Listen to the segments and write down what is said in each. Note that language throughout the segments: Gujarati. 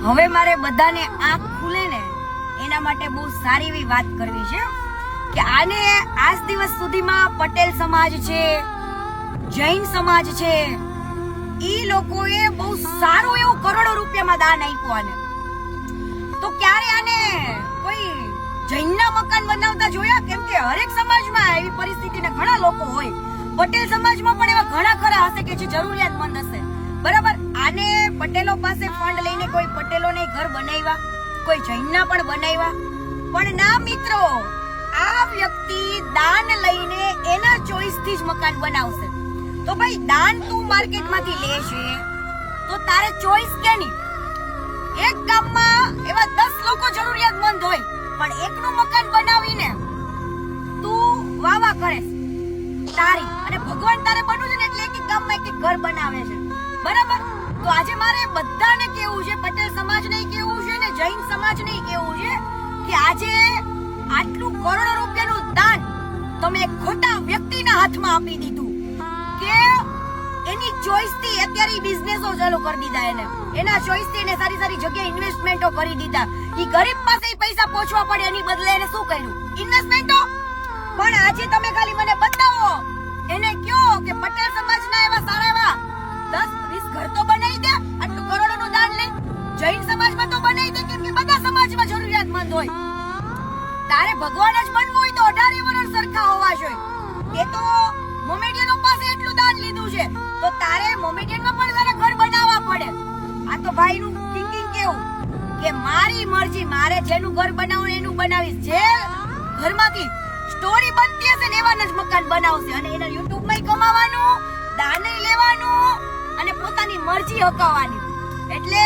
હવે મારે બધાને આંખ ખુલે ને એના માટે બહુ સારી એવી વાત કરવી છે કે આને આજ દિવસ સુધીમાં પટેલ સમાજ છે, જૈન સમાજ છે, ઈ લોકોએ બહુ સારું એવું કરોડો રૂપિયામાં દાન આપ્યું આને. તો ક્યારે આને કોઈ જૈનના મકાન બનાવતા જોયા? કેમ કે હરેક સમાજમાં એવી પરિસ્થિતિના ઘણા લોકો હોય. પટેલ સમાજમાં પણ એવા ઘણા ખરા હશે કે જે જરૂરિયાતમંદ હશે, બરાબર. આને પટેલો પાસે ફંડ લઈને કોઈ પટેલોને ઘર બનાવ્યા, કોઈ જૈનના પણ બનાવ્યા, પણ ના મિત્રો, આ વ્યક્તિ દાન લઈને એના ચોઈસ થી જ મકાન બનાવશે. તો ભાઈ દાન તું માર્કેટમાંથી લેશે તો તારે ચોઈસ કેની? એક ગામમાં એવા 10 લોકો જરૂરિયાતમંદ હોય પણ એકનું મકાન બનાવીને તું વાવા કરે તારી, અને ભગવાન તારે બનવું છે ને એટલે એક ગામમાં એક ઘર બનાવે છે, બરાબર. તો આજે મારે બધાને કેવું છે, પટેલ સમાજને કેવું છે ને જૈન સમાજને કેવું છે કે આજે આટલું કરોડો રૂપિયાનું દાન તમે એક ખોટા વ્યક્તિના હાથમાં આપી દીધું કે એની ચોઈસ થી અત્યારે બિઝનેસો ચાલુ કરી દીધા, એના ચોઈસ થી એને સારી સારી જગ્યાએ ઇન્વેસ્ટમેન્ટો કરી દીધા. ઈ ગરીબ પાસે પૈસા પહોંચવા પડે એની બદલે એને શું કર્યું? ઇન્વેસ્ટમેન્ટો. પણ આજે તમે ખાલી મને બતાવો, એને કયો કે પટેલ સમાજના એવા સારા એવા 10-20 ઘર તો બનાવી દે આટલું કરોડોનું દાન લઈ. જૈન સમાજમાં તો બનાવી દે, કેમ કે બધા સમાજમાં જરૂરિયાતમંદ હોય. તારે ભગવાન જ બનવું હોય તો 18 વર્ષ સરખા હોવા જોઈએ. એ તો મોમેડિયનો પાસે એટલું દાન લીધું છે તો તારે મોમેડિયનમાં પણ તારે ઘર બનાવવા પડે. આ તો ભાઈનું થિંકિંગ કેવું કે મારી મરજી, મારે જેનું ઘર બનાવવું એનું બનાવીશ. જે ઘરમાંથી સ્ટોરી બનતી હશે ને એવાના જ મકાન બનાવશે, અને એના યુટ્યુબ માં કમાવાનું, દાન લેવાનું અને પોતાની મરજી હકાવવાની. એટલે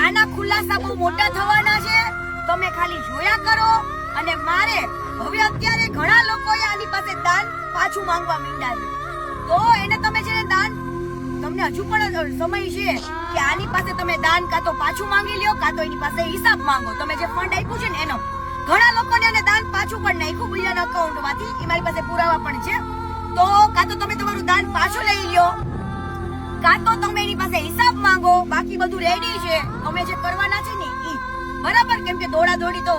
આના ખુલાસા બહુ મોટા થવાના છે, તમે ખાલી જોયા કરો. અને મારે હવે અત્યારે ઘણા લોકોએ આની પાસે દાન પાછું માંગવા માંડ્યા છે, તો એને તમે જેને દાન, તમને હજુ પણ સમય છે કે આની પાસે તમે દાન કાં તો પાછું માંગી લ્યો કાં તો એની પાસે હિસાબ માંગો. તમે જે ફંડ આપ્યું છે ને એનો ઘણા લોકોને એને દાન પાછું પણ નાખ્યું બીજાના અકાઉન્ટમાંથી, એ મારી પાસે પુરાવા પણ છે. તો કાં તો તમે તમારું દાન પાછું લઈ લ્યો કાં તો તમે એની પાસે હિસાબ માંગો. બાકી બધું રેડી છે, તમે જે કરવાના છે ને ઈ બરાબર. કેમ કે દોડા દોડી તો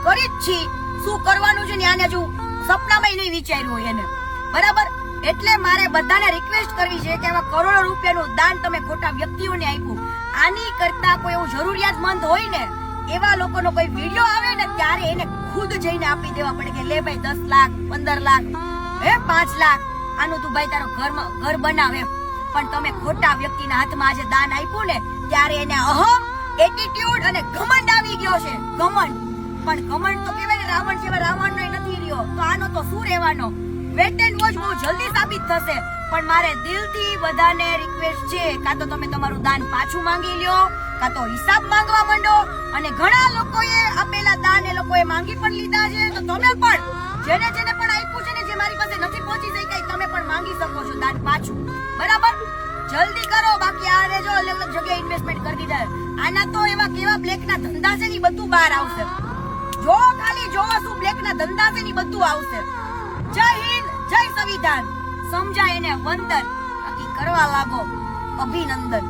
કરી જ છી, શું કરવાનું છે ને આને હજુ સપનામાં નહીં વિચાર્યું હોય એને, બરાબર. એટલે મારે બધાને રિક્વેસ્ટ કરવી છે કે આવા કરોડો રૂપિયાનું દાન તમે ખોટા વ્યક્તિઓને આપ્યું, આની કરતા કોઈ એવું જરૂરિયાતમંદ હોય ને એવા લોકોનો કોઈ વિડીયો આવે ને ત્યારે એને ખુદ જઈને આપી દેવા પડે કે લે ભાઈ 10 લાખ 15 લાખ 5 લાખ આનું તું ભાઈ તારો ઘર બનાવે. પણ તમે ખોટા વ્યક્તિના હાથમાં આજે દાન આપ્યું ને ત્યારે એને અહમ, એટીટ્યુડ અને ઘમંડ આવી ગયો છે. ઘમંડ, પણ ઘમંડ તો કહેવાય ને રાવણ જેવા રાવણનો નથી રહ્યો, તો આનો તો શું રહેવાનો? વેટ એન્ડ વોચ બહુ જલ્દી સાબિત થશે. પણ મારે દિલથી બધાને રિક્વેસ્ટ છે, કાં તો તમે તમારું દાન પાછું માંગી લ્યો કાં તો હિસાબ માંગવા માંડો. અને ઘણા લોકોએ આપેલા દાન એ લોકોએ માંગી પણ લીધા છે, તો તમે પણ જેને જેને પણ આપ્યું છે ને, જે મારી પાસે નથી પહોંચી શકાય, તમે પણ માંગી શકો છો દાન પાછું, બરાબર. જલ્દી કરો, બાકી આને જો અલગ અલગ જગ્યાએ ઇન્વેસ્ટમેન્ટ કરી દીધા. આના તો એવા કેવા બ્લેકના ધંધા છે ને બધું બહાર આવશે. જો ખાલી જો શું બ્લેકના ધંધા છે ને બધું આવશે. જય હિન્દ, જય સંવિધાન. સમજાય એને વંદન, બાકી કરવા લાગો અભિનંદન.